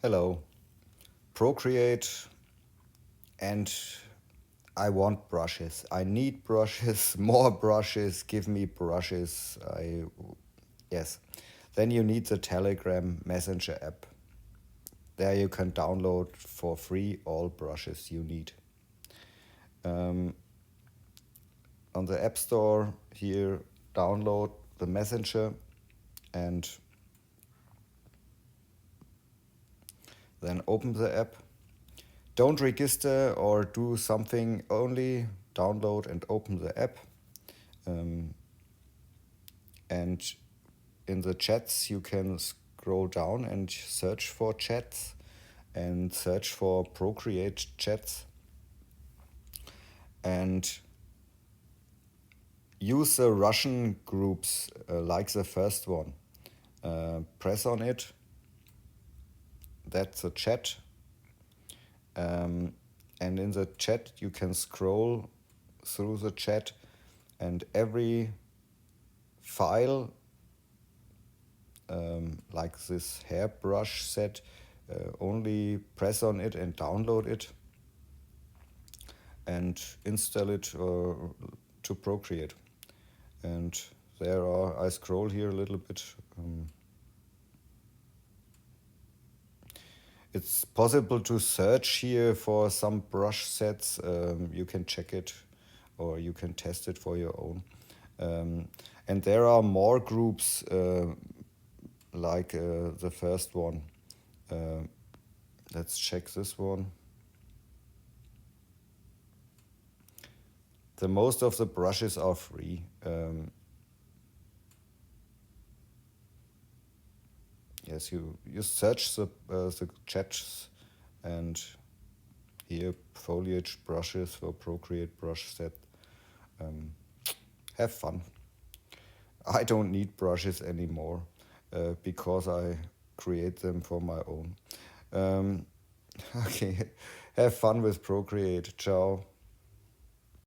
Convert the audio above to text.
Hello, Procreate, and I want brushes. I need brushes, more brushes, give me brushes. Yes. Then you need the Telegram Messenger app. There you can download for free all brushes you need. Um, on the App Store here, download the Messenger and then open the app. Don't register or do something, only download and open the app. And in the chats, you can scroll down and search for chats and search for Procreate chats and use the Russian groups like the first one. Press on it. That's a chat. And in the chat, you can scroll through the chat, and every file, like this hairbrush set, only press on it and download it and install it to Procreate. And I scroll here a little bit. It's possible to search here for some brush sets. You can check it or you can test it for your own. And there are more groups like the first one. Let's check this one. The most of the brushes are free. Yes, you search the chats and here foliage brushes for Procreate brush set. Have fun. I don't need brushes anymore because I create them for my own. Okay, have fun with Procreate. Ciao.